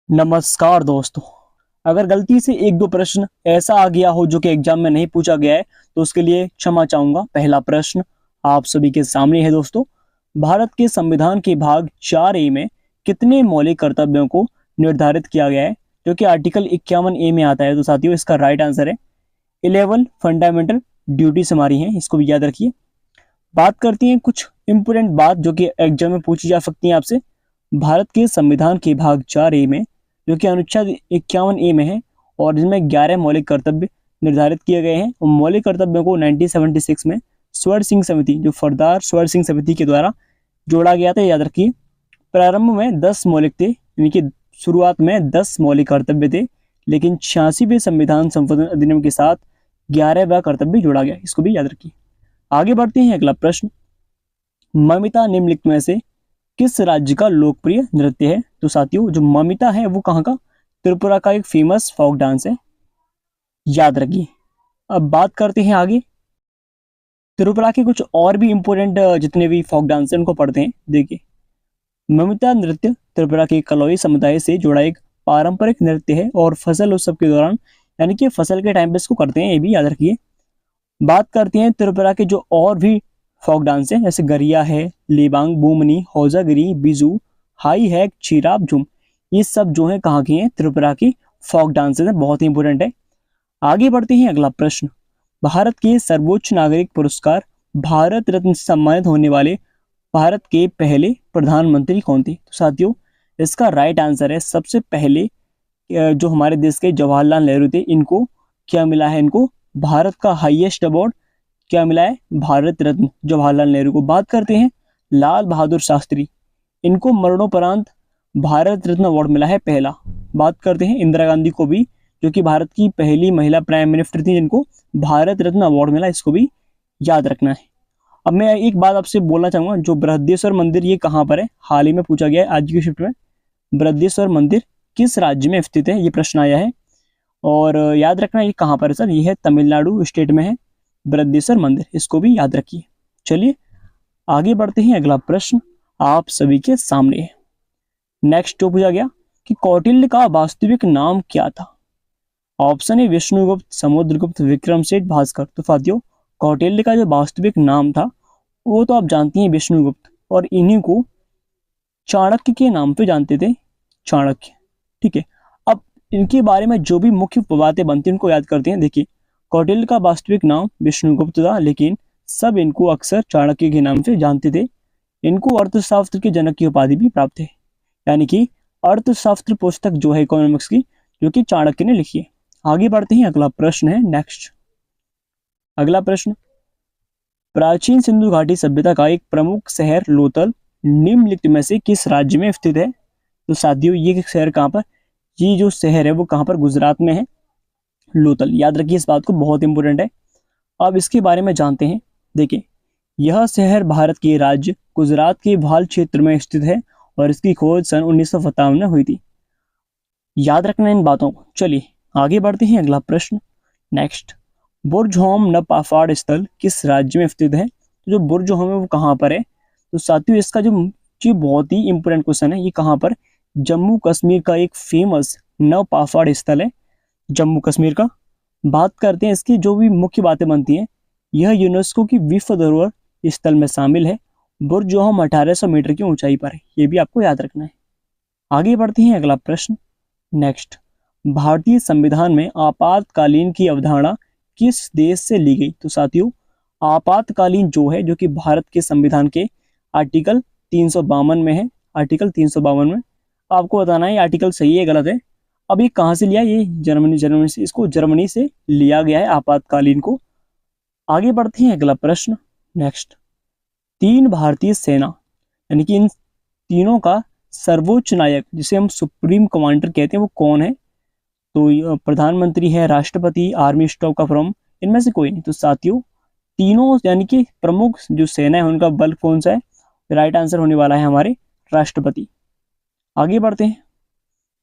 नमस्कार दोस्तों। अगर गलती से एक दो प्रश्न ऐसा आ गया हो जो कि एग्जाम में नहीं पूछा गया है तो उसके लिए क्षमा चाहूंगा। पहला प्रश्न आप सभी के सामने है दोस्तों। भारत के संविधान के भाग 4 ए में कितने मौलिक कर्तव्यों को निर्धारित किया गया है, जो कि आर्टिकल 51 ए में आता है। तो साथियों, इसका राइट आंसर है 11 फंडामेंटल ड्यूटीज हमारी हैं, इसको भी याद रखिए। बात करती हैं कुछ इंपोर्टेंट बात जो कि एग्जाम में पूछी जा सकती है आपसे। भारत के संविधान के भाग 4 ए में, जो कि अनुच्छेद 51 ए में है, और इसमें 11 मौलिक कर्तव्य निर्धारित किए गए हैं। और मौलिक कर्तव्यों को 1976 में स्वर्ण सिंह समिति, जो सरदार स्वर्ण सिंह समिति के द्वारा जोड़ा गया था, याद रखिए। प्रारंभ में 10 मौलिक थे, यानी कि शुरुआत में 10 मौलिक कर्तव्य थे, लेकिन 86वें संविधान संशोधन अधिनियम के साथ 11वां कर्तव्य जोड़ा गया, इसको भी याद रखिए। आगे बढ़ते हैं, अगला प्रश्न। ममिता निम्नलिखित में से किस राज्य का लोकप्रिय नृत्य है? तो साथियों, जो ममिता है वो कहाँ का? त्रिपुरा का एक फेमस फोक डांस है, याद रखिए। अब बात करते हैं आगे, त्रिपुरा के कुछ और भी इंपोर्टेंट जितने भी फोक डांस हैं उनको पढ़ते हैं। देखिए, ममिता नृत्य त्रिपुरा के कलोई समुदाय से जुड़ा एक पारंपरिक नृत्य है और फसल उत्सव के दौरान, यानी कि फसल के टाइम पे इसको करते हैं, ये भी याद रखिए। बात करते हैं त्रिपुरा के जो और भी फोक डांस है, जैसे गरिया है, लेबांग, बुमनी, होजागिरी, बिजू, हाई हैक, चिराप, झुम। ये सब जो है कहाँ की हैं? त्रिपुरा की फोक डांसेस है, बहुत ही इंपोर्टेंट है। आगे बढ़ते हैं, अगला प्रश्न। भारत के सर्वोच्च नागरिक पुरस्कार भारत रत्न से सम्मानित होने वाले भारत के पहले प्रधानमंत्री कौन थे? तो साथियों, इसका राइट आंसर है सबसे पहले जो हमारे देश के जवाहरलाल नेहरू थे, इनको क्या मिला है? इनको भारत का हाईएस्ट अवार्ड क्या मिला है? भारत रत्न जवाहरलाल नेहरू को। बात करते हैं लाल बहादुर शास्त्री, इनको मरणोपरांत भारत रत्न अवार्ड मिला है, पहला। बात करते हैं इंदिरा गांधी को भी, जो कि भारत की पहली महिला प्राइम मिनिस्टर थी, जिनको भारत रत्न अवार्ड मिला, इसको भी याद रखना है। अब मैं एक बात आपसे बोलना चाहूंगा, जो बृहदेश्वर मंदिर, ये कहाँ पर है? हाल ही में पूछा गया है आज की शिफ्ट में। बृहदेश्वर मंदिर किस राज्य में स्थित है? ये प्रश्न आया है, और याद रखना ये कहाँ पर है सर? ये है तमिलनाडु स्टेट में है बृहदेश्वर मंदिर, इसको भी याद रखिए। चलिए आगे बढ़ते हैं, अगला प्रश्न आप सभी के सामने है। नेक्स्ट जो पूछा गया कि कौटिल्य का वास्तविक नाम क्या था? ऑप्शन है विष्णुगुप्त, समुद्रगुप्त, विक्रमसेठ, भास्कर। तो साथियों, कौटिल्य का जो वास्तविक नाम था वो तो आप जानती हैं, विष्णुगुप्त, और इन्हीं को चाणक्य के नाम पे जानते थे, चाणक्य। ठीक है, अब इनके बारे में जो भी मुख्य बातें बनती हैं उनको याद करते हैं। देखिए, कौटिल्य का वास्तविक नाम विष्णुगुप्त था, लेकिन सब इनको अक्सर चाणक्य के नाम से जानते थे। इनको अर्थशास्त्र के जनक की उपाधि भी प्राप्त है, यानी कि अर्थशास्त्र पुस्तक जो है इकोनॉमिक्स की, जो कि चाणक्य ने लिखी है। आगे बढ़ते हैं, अगला प्रश्न है नेक्स्ट। अगला प्रश्न, प्राचीन सिंधु घाटी सभ्यता का एक प्रमुख शहर लोथल निम्नलिखित में से किस राज्य में स्थित है? तो साथियों, ये शहर कहाँ पर? ये जो शहर है वो कहाँ पर? गुजरात में है, लोथल। याद रखिए इस बात को, बहुत इंपॉर्टेंट है। अब इसके बारे में जानते हैं। देखिए, यह शहर भारत के राज्य गुजरात के भाल क्षेत्र में स्थित है और इसकी खोज सन 1957 में हुई थी। याद रखना इन बातों को। चलिए आगे बढ़ते हैं, अगला प्रश्न नेक्स्ट। बुर्जहोम नपाफाड़ स्थल किस राज्य में स्थित है? तो जो बुर्जहोम है वो कहाँ पर है? तो साथियों, इसका जो बहुत ही इंपोर्टेंट क्वेश्चन है, ये कहाँ पर? जम्मू कश्मीर का एक फेमस नवपाफाड़ स्थल है, जम्मू कश्मीर का। बात करते हैं इसकी जो भी मुख्य बातें बनती हैं। यह यूनेस्को की विश्व धरोहर स्थल में शामिल है। बुर्जहोम 1800 मीटर की ऊंचाई पर है, ये भी आपको याद रखना है। आगे बढ़ते हैं, अगला प्रश्न नेक्स्ट। भारतीय संविधान में आपातकालीन की अवधारणा किस देश से ली गई? तो साथियों, आपातकालीन जो है, जो कि भारत के संविधान के आर्टिकल 352 में है, आर्टिकल 352 में। आपको बताना है आर्टिकल सही है गलत है। अब ये कहाँ से लिया? ये जर्मनी से, इसको जर्मनी से लिया गया है आपातकालीन को। आगे बढ़ते हैं, अगला प्रश्न नेक्स्ट। तीन भारतीय सेना, यानी कि इन तीनों का सर्वोच्च नायक, जिसे हम सुप्रीम कमांडर कहते हैं, वो कौन है? तो प्रधानमंत्री है, राष्ट्रपति, आर्मी स्टाफ का प्रमुख, इनमें से कोई नहीं। तो साथियों, तीनों यानी कि प्रमुख जो सेना है उनका बल कौन सा है? राइट आंसर होने वाला है हमारे राष्ट्रपति। आगे बढ़ते हैं।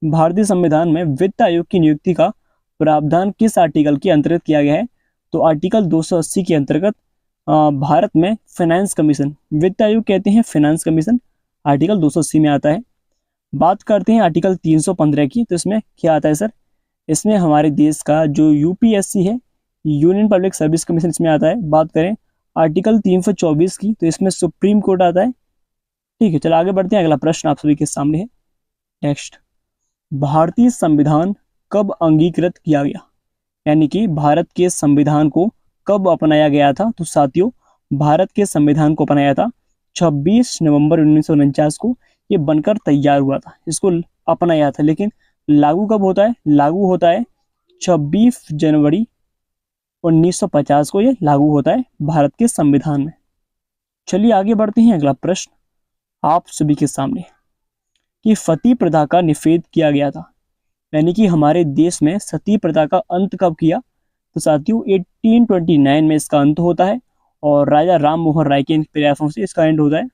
भारतीय संविधान में वित्त आयोग की नियुक्ति का प्रावधान किस आर्टिकल के अंतर्गत किया गया है? तो आर्टिकल 280 के अंतर्गत भारत में फाइनेंस कमीशन, वित्त आयोग कहते हैं फाइनेंस कमीशन, आर्टिकल 280 में आता है। बात करते हैं आर्टिकल 315 की, तो इसमें क्या आता है सर? इसमें हमारे देश का जो यूपीएससी है, यूनियन पब्लिक सर्विस कमीशन, इसमें आता है। बात करें आर्टिकल 324 की, तो इसमें सुप्रीम कोर्ट आता है। ठीक है, चलो आगे बढ़ते हैं। अगला प्रश्न आप सभी के सामने है। नेक्स्ट, भारतीय संविधान कब अंगीकृत किया गया? यानी कि भारत के संविधान को कब अपनाया गया था? तो साथियों, भारत के संविधान को अपनाया था 26 नवंबर 1949 को। ये बनकर तैयार हुआ था, इसको अपनाया था। लेकिन लागू कब होता है? लागू होता है 26 जनवरी 1950 को, ये लागू होता है भारत के संविधान में। चलिए आगे बढ़ते हैं। अगला प्रश्न आप सभी के सामने, कि सती प्रथा का निषेध किया गया था, यानी कि हमारे देश में सती प्रथा का अंत कब किया? तो साथियों 1829 में इसका अंत होता है, और राजा राम मोहन राय के प्रयासों से इसका एंड होता है।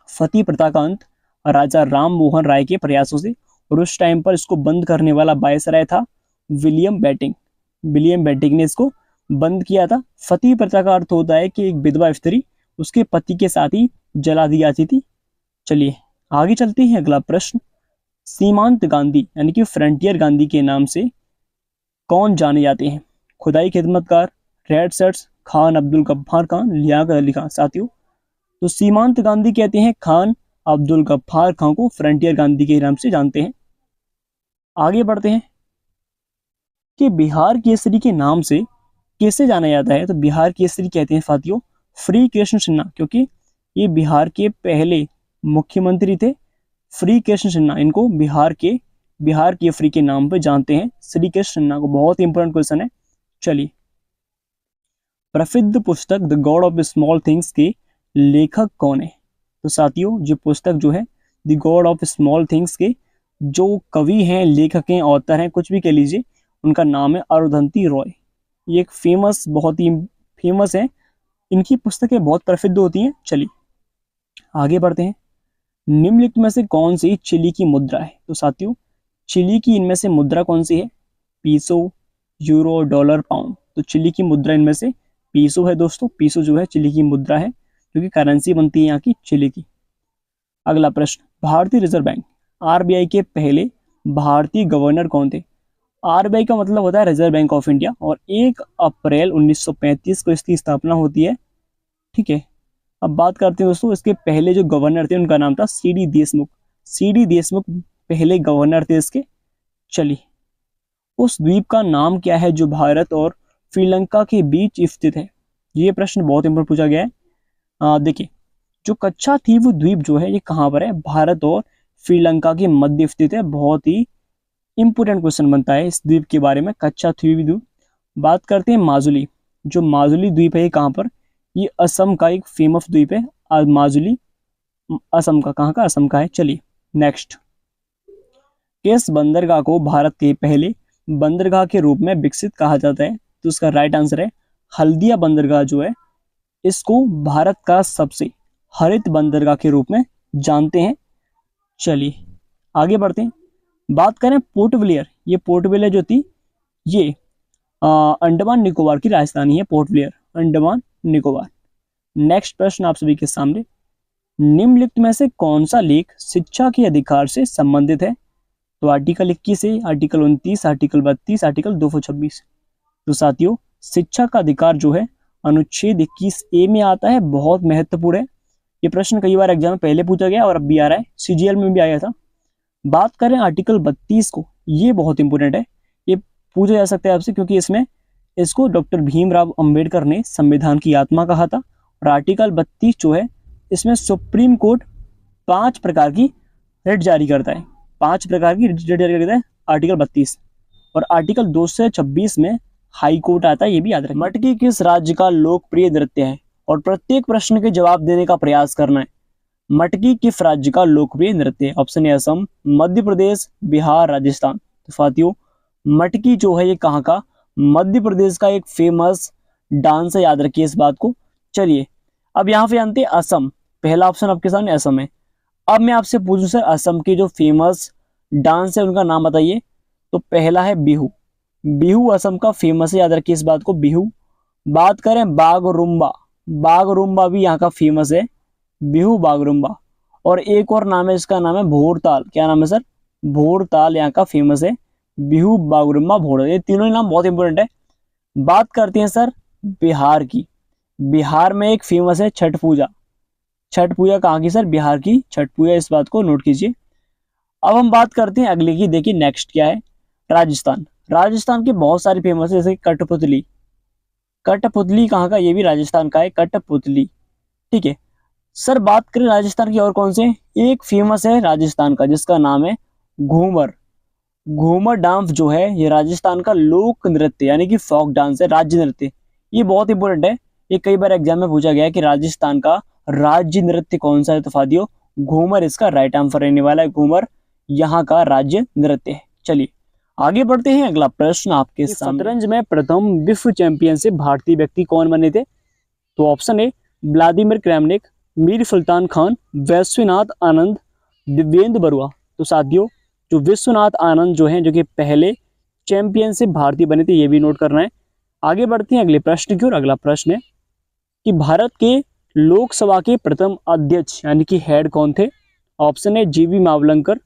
सती प्रथा का अंत राजा राम मोहन राय के प्रयासों से, और उस टाइम पर इसको बंद करने वाला वायसराय था विलियम बेंटिंक। विलियम बेंटिक ने इसको बंद किया था। सती प्रथा का अर्थ होता है कि एक विधवा स्त्री उसके पति के साथ ही जला दी जाती थी। चलिए आगे चलते हैं। अगला प्रश्न, सीमांत गांधी यानी कि फ्रंटियर गांधी के नाम से कौन जाने जाते हैं? खुदाई खिदमतकार, रेड शर्ट्स, खान अब्दुल गफ्फार खान, लियाकत अली खान। साथियों, तो सीमांत गांधी कहते हैं खान अब्दुल गफ्फार खान को फ्रंटियर गांधी के नाम से जानते हैं। आगे बढ़ते हैं कि बिहार केसरी के नाम से कैसे जाना जाता है? तो बिहार केसरी कहते हैं साथियों श्री कृष्ण सिन्हा, क्योंकि ये बिहार के पहले मुख्यमंत्री थे। श्री कृष्ण सिन्हा, इनको बिहार केसरी के नाम पर जानते हैं, श्री कृष्ण सिन्हा को। बहुत इंपॉर्टेंट क्वेश्चन है। चलिए, प्रसिद्ध पुस्तक the God of small things के लेखक कौन है? तो साथियों, जो पुस्तक जो है the God of small things के जो कवि हैं, लेखक हैं, ऑथर हैं, कुछ भी कह लीजिए, उनका नाम है अरुंधति रॉय। ये एक बहुत ही फेमस है। इनकी पुस्तकें बहुत प्रसिद्ध होती हैं। चलिए आगे बढ़ते हैं। निम्नलिखित में से कौन सी चिली की मुद्रा है? तो साथियों, चिली की इनमें से मुद्रा कौन सी है? पीसो, यूरो, डॉलर, पाउंड। तो चिली की मुद्रा इनमें से पीसो है दोस्तों। पीसो जो है चिली की मुद्रा है, क्योंकि करेंसी बनती है यहाँ की चिली की। अगला प्रश्न, भारतीय रिजर्व बैंक आरबीआई के पहले भारतीय गवर्नर कौन थे? आरबीआई का मतलब होता है रिजर्व बैंक ऑफ इंडिया, और 1 अप्रैल 1935 को इसकी स्थापना होती है। ठीक है, अब बात करते हैं दोस्तों, इसके पहले जो गवर्नर थे उनका नाम था सीडी देशमुख। सीडी देशमुख पहले गवर्नर थे इसके। चलिए, उस द्वीप का नाम क्या है जो भारत और श्रीलंका के बीच स्थित है? ये प्रश्न बहुत इंपॉर्टेंट पूछा गया है। देखिए, जो कच्छा द्वीप द्वीप जो है ये कहाँ पर है? भारत और श्रीलंका के मध्य स्थित है। बहुत ही इंपोर्टेंट क्वेश्चन बनता है इस द्वीप के बारे में, कच्छा द्वीप। बात करते हैं माजुली। जो माजुली द्वीप है ये कहाँ पर? ये असम का एक फेमस द्वीप है। माजुली असम का, कहाँ का? असम का है। चलिए नेक्स्ट, किस बंदरगाह को भारत के पहले बंदरगाह के रूप में विकसित कहा जाता है? तो उसका राइट आंसर है हल्दिया बंदरगाह जो है, इसको भारत का सबसे हरित बंदरगाह के रूप में जानते हैं। चलिए आगे बढ़ते हैं। बात करें पोर्ट ब्लेयर। ये पोर्ट ब्लेयर जो थी ये अंडमान निकोबार की राजधानी है। Port Blair Andaman Nicobar. Next प्रश्न आप सभी के सामने, निम्नलिखित में से कौन सा लेख शिक्षा के अधिकार से संबंधित है? तो आर्टिकल 21 है, आर्टिकल 29, आर्टिकल 32, आर्टिकल 226। तो साथियों, शिक्षा का अधिकार जो है अनुच्छेद 21A में आता है। बहुत महत्वपूर्ण है ये प्रश्न, कई बार एग्जाम में पहले पूछा गया और अब भी आ रहा है, सीजीएल में भी आया था। बात करें आर्टिकल 32 को, ये बहुत इंपोर्टेंट है, ये पूछा जा सकता है आपसे, क्योंकि इसको डॉक्टर भीमराव अंबेडकर ने संविधान की आत्मा कहा था। और आर्टिकल 32 जो है, इसमें सुप्रीम कोर्ट 5 प्रकार की रिट जारी करता है। 5 प्रकार की रिट जारी करता है आर्टिकल 32। और आर्टिकल 226 में हाई कोर्ट आता है, ये भी याद रखें। मटकी किस राज्य का लोकप्रिय नृत्य है? और प्रत्येक प्रश्न के जवाब देने का प्रयास करना है। मटकी किस राज्य का लोकप्रिय नृत्य है? Option A Assam, Madhya Pradesh, Bihar, Rajasthan. तो साथियों, मटकी जो है ये कहाँ का? मध्य प्रदेश का एक फेमस डांस है, याद रखिए इस बात को। चलिए अब यहाँ पे जानते हैं असम। पहला ऑप्शन आपके सामने असम है। अब मैं आपसे पूछूं सर, असम के जो फेमस डांस है उनका नाम बताइए। तो पहला है बिहू। बिहू असम का फेमस है, याद रखिए इस बात को, बिहू। बात करें बागरुम्बा, बागरुम्बा भी यहाँ का फेमस है, बिहू बागरुम्बा। और एक और नाम है, इसका नाम है भोरताल। क्या नाम है सर? भोरताल यहाँ का फेमस है। बिहू, बागुरुम्बा, भोर, ये तीनों ही नाम बहुत इंपॉर्टेंट है। बात करते हैं सर बिहार की। बिहार में एक फेमस है छठ पूजा। छठ पूजा कहाँ की सर? बिहार की छठ पूजा, इस बात को नोट कीजिए। अब हम बात करते हैं अगले की। देखिए नेक्स्ट क्या है, राजस्थान। राजस्थान के बहुत सारे फेमस है, जैसे कठपुतली। कठपुतली कहाँ का? ये भी राजस्थान का है, कठपुतली। ठीक है सर। बात करें राजस्थान की और कौन से, एक फेमस है राजस्थान का जिसका नाम है घूमर। घूमर डांस जो है ये राजस्थान का लोक नृत्य यानी कि फोक डांस है, राज्य नृत्य। ये बहुत इंपॉर्टेंट है, ये कई बार एग्जाम में पूछा गया है कि राजस्थान का राज्य नृत्य कौन सा है, तो फादियो घूमर इसका राइट आंसर रहने वाला है। घूमर यहाँ का राज्य नृत्य है। चलिए आगे बढ़ते हैं, अगला प्रश्न आपके सामने। शतरंज में प्रथम विश्व चैंपियनशिप भारतीय व्यक्ति कौन बने थे? तो option A Vladimir Kramnik, Mir Sultan Khan, Vishwanath Anand, Dibyendu Barua. तो साथियों जो विश्वनाथ आनंद जो हैं, जो कि पहले चैंपियनशिप भारतीय बने थे, ये भी नोट करना है। आगे बढ़ते हैं अगले प्रश्न की ओर। अगला प्रश्न है कि भारत के लोकसभा के प्रथम अध्यक्ष यानी कि हेड कौन थे? ऑप्शन है जीवी मावलंकर,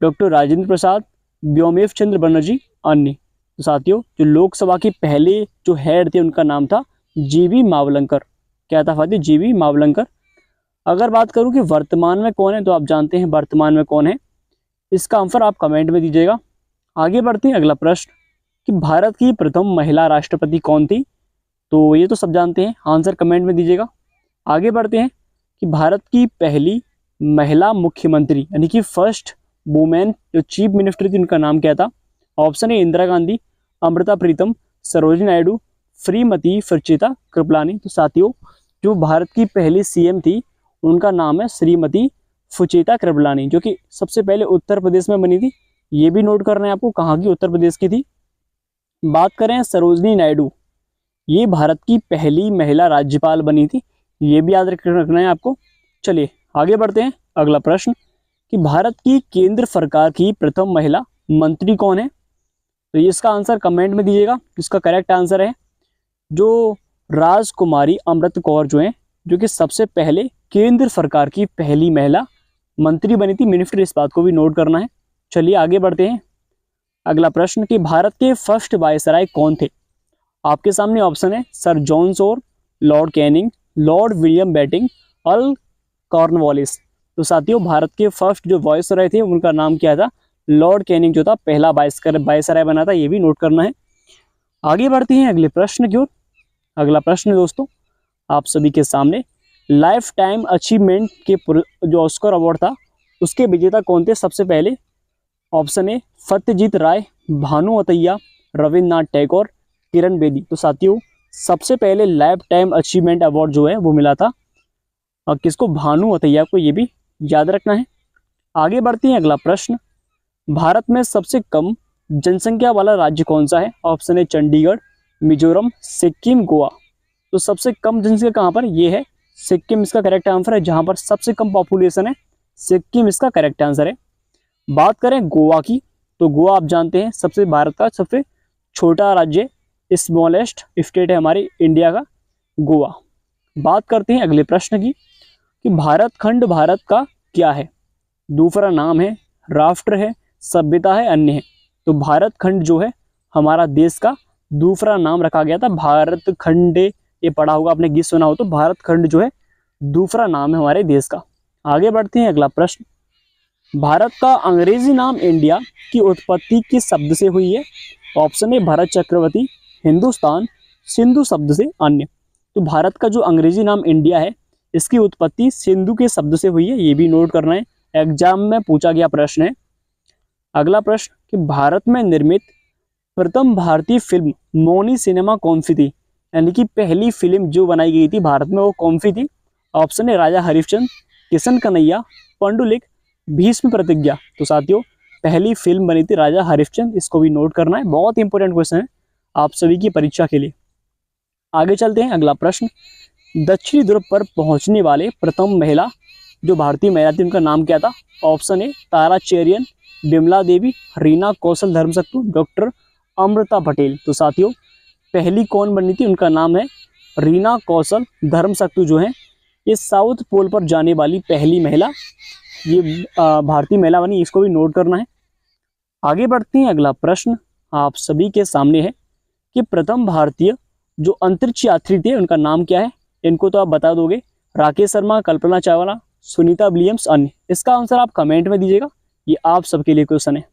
डॉक्टर राजेंद्र प्रसाद, व्योमेश चंद्र बनर्जी, अन्य। तो साथियों जो लोकसभा के पहले जो हेड थे उनका नाम था जीवी मावलंकर। क्या था फादी? जीवी मावलंकर। अगर बात करूं कि वर्तमान में कौन है, तो आप जानते हैं वर्तमान में कौन है, इसका आंसर आप कमेंट में दीजिएगा। आगे बढ़ते हैं अगला प्रश्न कि भारत की प्रथम महिला राष्ट्रपति कौन थी? तो ये तो सब जानते हैं, आंसर कमेंट में दीजिएगा। आगे बढ़ते हैं कि भारत की पहली महिला मुख्यमंत्री यानी कि फर्स्ट वुमेन जो चीफ मिनिस्टर थी उनका नाम क्या था? ऑप्शन है इंदिरा गांधी, अमृता प्रीतम, सरोजिनी नायडू, श्रीमती सुचित्रा कृपलानी। तो साथियों जो भारत की पहली सीएम थी उनका नाम है श्रीमती सुचित्रा कृपलानी, जो कि सबसे पहले उत्तर प्रदेश में बनी थी। ये भी नोट करना है आपको, कहाँ की? उत्तर प्रदेश की थी। बात करें सरोजिनी नायडू, ये भारत की पहली महिला राज्यपाल बनी थी, ये भी याद रखना है आपको। चलिए आगे बढ़ते हैं, अगला प्रश्न कि भारत की केंद्र सरकार की प्रथम महिला मंत्री कौन है? तो इसका आंसर कमेंट में दीजिएगा। इसका करेक्ट आंसर है जो राजकुमारी अमृत कौर जो है, जो कि सबसे पहले केंद्र सरकार की पहली महिला मंत्री बनी थी, मिनिस्टर, इस बात को भी नोट करना है। चलिए आगे बढ़ते हैं, अगला प्रश्न कि भारत के फर्स्ट वायसराय कौन थे? आपके सामने ऑप्शन है sir John Shore, lord Canning, lord William Bentinck, अल कॉर्नवालिस। तो साथियों भारत के फर्स्ट जो वायसराय थे उनका नाम क्या था? लॉर्ड कैनिंग जो था पहला वायसराय बना था, ये भी नोट करना है। आगे बढ़ते हैं अगले प्रश्न की ओर। अगला प्रश्न दोस्तों आप सभी के सामने, लाइफ टाइम अचीवमेंट के जो ऑस्कर अवार्ड था उसके विजेता कौन थे सबसे पहले? ऑप्शन ए सत्यजीत राय, भानु अथैया, रविन्द्रनाथ टैगोर, किरण बेदी। तो साथियों सबसे पहले लाइफ टाइम अचीवमेंट अवार्ड जो है वो मिला था और किसको? भानु अथैया को, ये भी याद रखना है। आगे बढ़ते हैं, अगला प्रश्न, भारत में सबसे कम जनसंख्या वाला राज्य कौन सा है? ऑप्शन है चंडीगढ़, मिजोरम, सिक्किम, गोवा। तो सबसे कम जनसंख्या कहाँ पर? ये है सिक्किम, इसका करेक्ट आंसर है। जहां पर सबसे कम पॉपुलेशन है सिक्किम इसका करेक्ट आंसर है। बात करें गोवा की, तो गोवा आप जानते हैं सबसे भारत का सबसे छोटा राज्य, स्मॉलेस्ट स्टेट है हमारे इंडिया का गोवा। बात करते हैं अगले प्रश्न की कि भारत खंड भारत का क्या है? दूसरा नाम है, राष्ट्र है, सभ्यता है, अन्य है। तो भारत खंड जो है हमारा देश का दूसरा नाम रखा गया था भारत खंड। ये पढ़ा होगा आपने, गीत सुना हो, तो भारत खंड जो है दूसरा नाम है हमारे देश का। आगे बढ़ते हैं, अगला प्रश्न, भारत का अंग्रेजी नाम इंडिया की उत्पत्ति किस शब्द से हुई है? ऑप्शन है भरत चक्रवर्ती, हिंदुस्तान, सिंधु शब्द से, अन्य। तो भारत का जो अंग्रेजी नाम इंडिया है इसकी उत्पत्ति सिंधु के शब्द से हुई है, ये भी नोट करना है, एग्जाम में पूछा गया प्रश्न है। अगला प्रश्न कि भारत में निर्मित प्रथम भारतीय फिल्म मौनी सिनेमा कौन सी थी? यानी कि पहली फिल्म जो बनाई गई थी भारत में वो कौन सी थी? ऑप्शन है राजा हरिश्चंद्र, किशन कन्हैया, पांडुलिक, भीष्म प्रतिज्ञा। तो साथियों पहली फिल्म बनी थी राजा हरिश्चंद्र, इसको भी नोट करना है, बहुत इंपॉर्टेंट क्वेश्चन है आप सभी की परीक्षा के लिए। आगे चलते हैं, अगला प्रश्न, दक्षिणी ध्रुव पर पहुंचने वाले प्रथम महिला जो भारतीय महिला थी उनका नाम क्या था? Option A Tara Cherian, Bimla Devi, Reena Kaushal Dharmshaktu, doctor Amrita Patel. तो साथियों पहली कौन बनी थी? उनका नाम है रीना कौशल धर्मशक्तु जो है ये साउथ पोल पर जाने वाली पहली महिला, ये भारतीय महिला बनी, इसको भी नोट करना है। आगे बढ़ते हैं, अगला प्रश्न आप सभी के सामने है कि प्रथम भारतीय जो अंतरिक्ष यात्री थे उनका नाम क्या है। इनको तो आप बता दोगे, राकेश शर्मा, कल्पना चावला, सुनीता विलियम्स, अन्य। इसका आंसर आप कमेंट में दीजिएगा, ये आप सबके लिए क्वेश्चन है।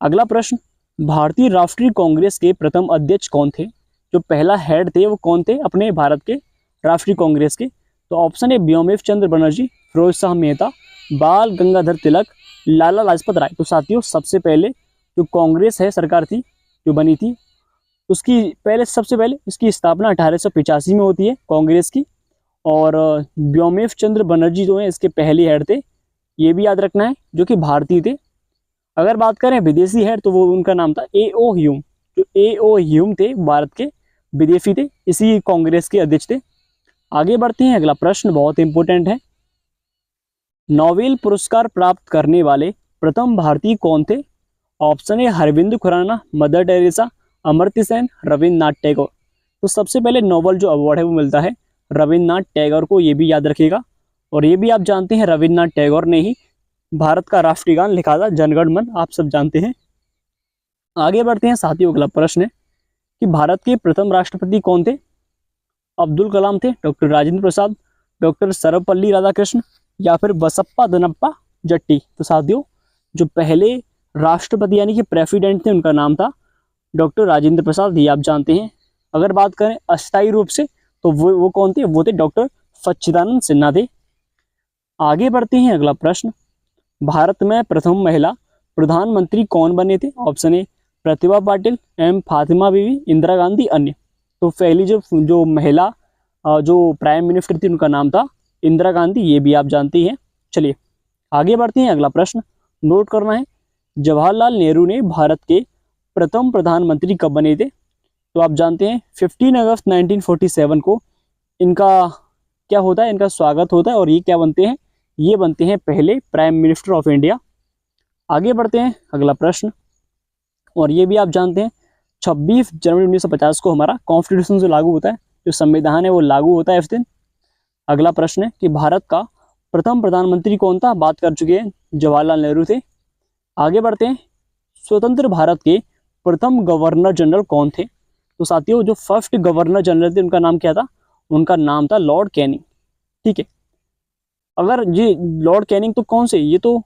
अगला प्रश्न, भारतीय राष्ट्रीय कांग्रेस के प्रथम अध्यक्ष कौन थे, जो पहला हेड थे वो कौन थे अपने भारत के राष्ट्रीय कांग्रेस के। तो ऑप्शन है व्योमेश चंद्र बनर्जी, फिरोज शाह मेहता, बाल गंगाधर तिलक, लाला लाजपत राय। तो साथियों सबसे पहले जो कांग्रेस है सरकार थी जो बनी थी, उसकी सबसे पहले इसकी स्थापना 1885 में होती है कांग्रेस की, और व्योमेश चंद्र बनर्जी जो है इसके पहले हेड थे, ये भी याद रखना है, जो कि भारतीय थे। अगर बात करें विदेशी हेड तो वो उनका नाम था A.O. ह्यूम। जो A.O. ह्यूम थे भारत के विदेशी थे, इसी कांग्रेस के अध्यक्ष थे। आगे बढ़ते हैं, अगला प्रश्न बहुत इंपॉर्टेंट है। नोबेल पुरस्कार प्राप्त करने वाले प्रथम भारतीय कौन थे। ऑप्शन है अरविंद खुराना, मदर टेरेसा, अमर्त्य सेन, रविन्द्रनाथ टैगोर। तो सबसे पहले नोबेल जो अवार्ड है वो मिलता है रविन्द्रनाथ टैगोर को, ये भी याद रखिएगा। और ये भी आप जानते हैं रविन्द्रनाथ टैगोर ने ही भारत का राष्ट्रीय गान लिखा था, जनगण मन, आप सब जानते हैं। आगे बढ़ते हैं साथियों, अगला प्रश्न है कि भारत के प्रथम राष्ट्रपति कौन थे। अब्दुल कलाम थे, डॉक्टर राजेंद्र प्रसाद, डॉक्टर सर्वपल्ली राधाकृष्ण, या फिर बसप्पा दनप्पा जट्टी। तो साथियों जो पहले राष्ट्रपति यानी कि प्रेसिडेंट थे उनका नाम था डॉक्टर राजेंद्र प्रसाद, ये आप जानते हैं। अगर बात करें अस्थायी रूप से तो वो कौन थे, वो थे डॉक्टर सच्चिदानंद सिन्हा थे। आगे बढ़ते हैं, अगला प्रश्न, भारत में प्रथम महिला प्रधानमंत्री कौन बने थे। Option A Pratibha Patil, M Fatima Beevi, Indira Gandhi, अन्य। तो पहली जो महिला जो प्राइम मिनिस्टर थी उनका नाम था इंदिरा गांधी, ये भी आप जानती हैं। चलिए आगे बढ़ते हैं, अगला प्रश्न नोट करना है, जवाहरलाल नेहरू ने भारत के प्रथम प्रधानमंत्री कब बने थे। तो आप जानते हैं 15 अगस्त 1947 को इनका क्या होता है, इनका स्वागत होता है, और ये क्या बनते हैं, ये बनते हैं पहले प्राइम मिनिस्टर ऑफ इंडिया। आगे बढ़ते हैं, अगला प्रश्न, और ये भी आप जानते हैं 26 जनवरी 1950 को हमारा कॉन्स्टिट्यूशन जो लागू होता है, जो संविधान है वो लागू होता है इस दिन। अगला प्रश्न है कि भारत का प्रथम प्रधानमंत्री कौन था, बात कर चुके हैं, जवाहरलाल नेहरू थे। आगे बढ़ते हैं, स्वतंत्र भारत के प्रथम गवर्नर जनरल कौन थे। तो साथियों जो फर्स्ट गवर्नर जनरल थे उनका नाम क्या था, उनका नाम था लॉर्ड कैनिंग। ठीक है, अगर ये लॉर्ड कैनिंग तो कौन से, ये तो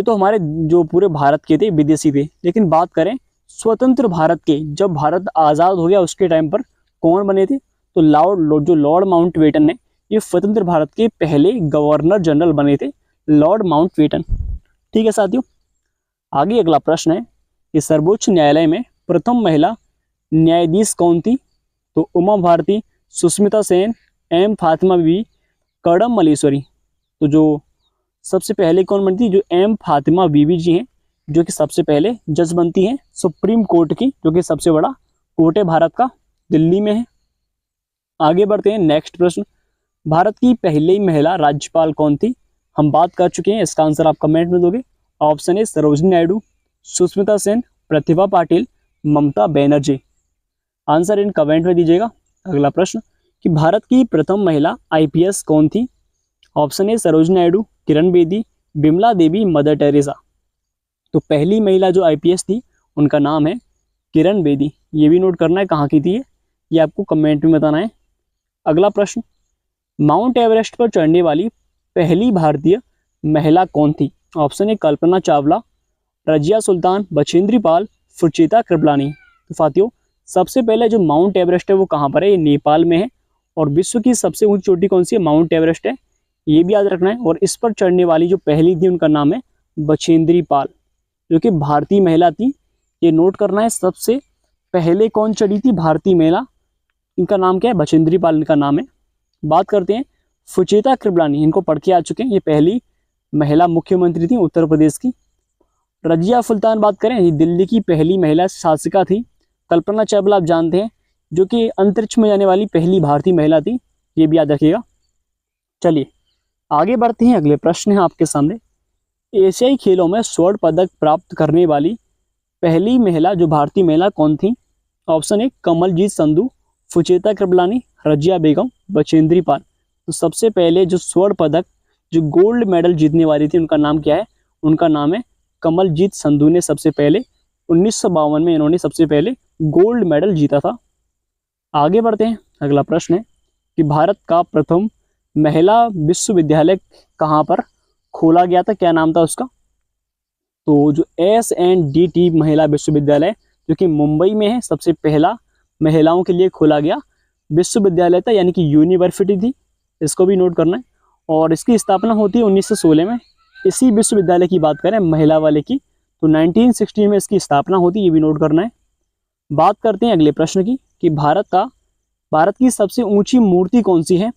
हमारे जो पूरे भारत के थे, विदेशी थे। लेकिन बात करें स्वतंत्र भारत के, जब भारत आज़ाद हो गया उसके टाइम पर कौन बने थे, तो लॉर्ड माउंटबेटन ने ये स्वतंत्र भारत के पहले गवर्नर जनरल बने थे, लॉर्ड माउंटबेटन। ठीक है साथियों, आगे अगला प्रश्न है कि सर्वोच्च न्यायालय में प्रथम महिला न्यायाधीश कौन थी। तो उमा भारती, सुष्मिता सेन, एम फातिमा बीवी, कड़म मल्लेश्वरी। तो जो सबसे पहले कौन बनती, जो एम फातिमा बीवी जी हैं, जो कि सबसे पहले जज बनती हैं सुप्रीम कोर्ट की, जो कि सबसे बड़ा कोर्ट है भारत का, दिल्ली में है। आगे बढ़ते हैं, नेक्स्ट प्रश्न, भारत की पहली महिला राज्यपाल कौन थी। हम बात कर चुके हैं, इसका आंसर आप कमेंट में दोगे। ऑप्शन है Sarojini Naidu, Sushmita Sen, Pratibha Patil, Mamata Banerjee. Answer in comment में दीजिएगा। अगला प्रश्न कि भारत की प्रथम महिला IPS कौन थी। ऑप्शन है सरोजिनी नायडू, किरण बेदी, बिमला देवी, मदर टेरेसा। तो पहली महिला जो IPS थी उनका नाम है किरण बेदी, ये भी नोट करना है कहाँ की थी ये आपको कमेंट में बताना है। अगला प्रश्न, माउंट एवरेस्ट पर चढ़ने वाली पहली भारतीय महिला कौन थी। ऑप्शन है कल्पना चावला, रजिया सुल्तान, बछेंद्री पाल, सुचेता कृपलानी। तो साथियों सबसे पहले जो माउंट एवरेस्ट है वो कहाँ पर है, ये नेपाल में है। और विश्व की सबसे ऊंची चोटी कौन सी है, माउंट एवरेस्ट है, ये भी याद रखना है। और इस पर चढ़ने वाली जो पहली थी उनका नाम है बछेंद्री पाल, जो कि भारतीय महिला थी, ये नोट करना है। सबसे पहले कौन चढ़ी थी भारतीय महिला, इनका नाम क्या है, बछेंद्री पाल इनका नाम है। बात करते हैं सुचेता कृपलानी, इनको पढ़ के आ चुके हैं, ये पहली महिला मुख्यमंत्री थी उत्तर प्रदेश की। रजिया सुल्तान बात करें, ये दिल्ली की पहली महिला शासिका थी। कल्पना चावला आप जानते हैं, जो कि अंतरिक्ष में जाने वाली पहली भारतीय महिला थी, ये भी याद रखिएगा। चलिए आगे बढ़ते हैं, अगले प्रश्न है आपके सामने, एशियाई खेलों में स्वर्ण पदक प्राप्त करने वाली पहली महिला जो भारतीय महिला कौन थी। ऑप्शन ए कमलजीत संधू, सुचेता कृपलानी, रजिया बेगम, बछेंद्री पाल। तो सबसे पहले जो स्वर्ण पदक, जो गोल्ड मेडल जीतने वाली थी, उनका नाम क्या है? उनका नाम है कमलजीत संधू ने सबसे पहले 1952 में इन्होंने सबसे पहले गोल्ड मेडल जीता था। आगे बढ़ते हैं, अगला प्रश्न है कि भारत का प्रथम महिला विश्वविद्यालय कहाँ पर खोला गया था, क्या नाम था उसका? तो जो SNDT महिला विश्वविद्यालय जो कि मुंबई में है, सबसे पहला महिलाओं के लिए खोला गया विश्वविद्यालय था, यानी कि यूनिवर्सिटी थी, इसको भी नोट करना है। और इसकी स्थापना होती है 1916 में। इसी विश्वविद्यालय की बात करें महिला वाले की, तो 1916 में इसकी स्थापना होती है, ये भी नोट करना है। बात करते हैं अगले प्रश्न की कि भारत की सबसे ऊंची मूर्ति कौन सी है?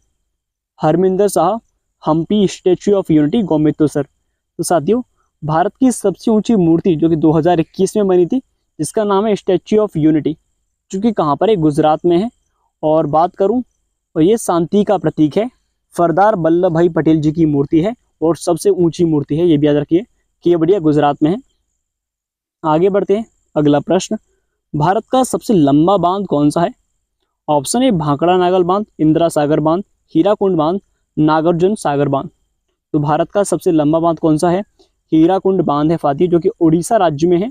हरमिंदर साहब, हम्पी स्टैच्यू ऑफ यूनिटी, गोमतीसर। तो साथियों, भारत की सबसे ऊंची मूर्ति जो कि 2021 में बनी थी, जिसका नाम है स्टैच्यू ऑफ यूनिटी, जो कि कहाँ पर है? गुजरात में है। और बात करूं तो ये शांति का प्रतीक है, सरदार वल्लभ भाई पटेल जी की मूर्ति है और सबसे ऊंची मूर्ति है, ये भी याद रखिए, केवड़िया गुजरात में है। आगे बढ़ते हैं, अगला प्रश्न, भारत का सबसे लंबा बांध कौन सा है? ऑप्शन ए भाखड़ा नागल बांध, इंदिरा सागर बांध, हीराकुंड बांध, नागार्जुन सागर बांध। तो भारत का सबसे लंबा बांध कौन सा है? हीराकुंड बांध है फाती, जो कि उड़ीसा राज्य में है।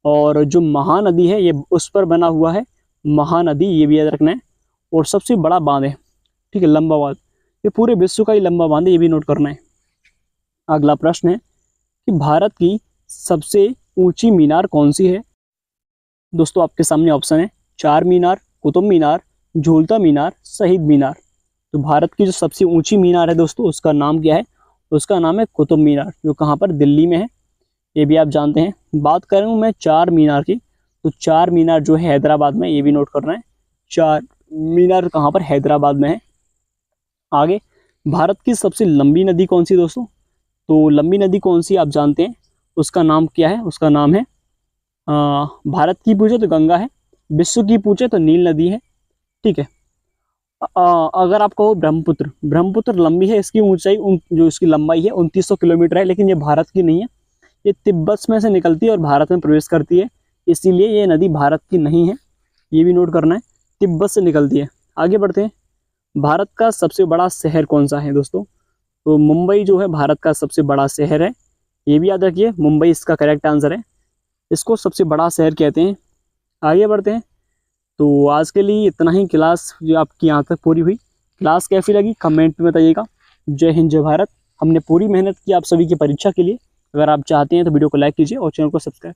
और जो महानदी है ये उस पर बना हुआ है, महानदी, ये भी याद रखना है। और सबसे बड़ा बांध है, ठीक है, लंबा बांध, ये पूरे विश्व का ही लंबा बांध है, ये भी नोट करना है। अगला प्रश्न है कि भारत की सबसे ऊंची मीनार कौन सी है? दोस्तों आपके सामने ऑप्शन है चार मीनार, कुतुब मीनार, झूलता मीनार, शहीद मीनार। तो भारत की जो सबसे ऊंची मीनार है दोस्तों, उसका नाम क्या है? उसका नाम है कुतुब मीनार, जो कहाँ पर? दिल्ली में है, ये भी आप जानते हैं। बात करूँ मैं चार मीनार की, तो चार मीनार जो है हैदराबाद में, ये भी नोट करना है, चार मीनार कहाँ पर? हैदराबाद में है। आगे, भारत की सबसे लंबी नदी कौन सी दोस्तों? तो लंबी नदी कौन सी आप जानते हैं, उसका नाम क्या है? उसका नाम है भारत की पूछे तो गंगा है, विश्व की पूछे तो नील नदी है, ठीक है। अगर आप कहो ब्रह्मपुत्र, ब्रह्मपुत्र लंबी है, इसकी ऊंचाई जो इसकी लंबाई है 2900 किलोमीटर है, लेकिन ये भारत की नहीं है, ये तिब्बत में से निकलती है और भारत में प्रवेश करती है, इसीलिए ये नदी भारत की नहीं है, ये भी नोट करना है, तिब्बत से निकलती है। आगे बढ़ते हैं, भारत का सबसे बड़ा शहर कौन सा है दोस्तों? तो मुंबई जो है भारत का सबसे बड़ा शहर है, ये भी याद रखिए, मुंबई इसका करेक्ट आंसर है, इसको सबसे बड़ा शहर कहते हैं। आगे बढ़ते हैं, तो आज के लिए इतना ही। क्लास जो आपकी यहाँ तक पूरी हुई, क्लास कैसी लगी कमेंट में बताइएगा। जय हिंद जय भारत। हमने पूरी मेहनत की आप सभी की परीक्षा के लिए। अगर आप चाहते हैं तो वीडियो को लाइक कीजिए और चैनल को सब्सक्राइब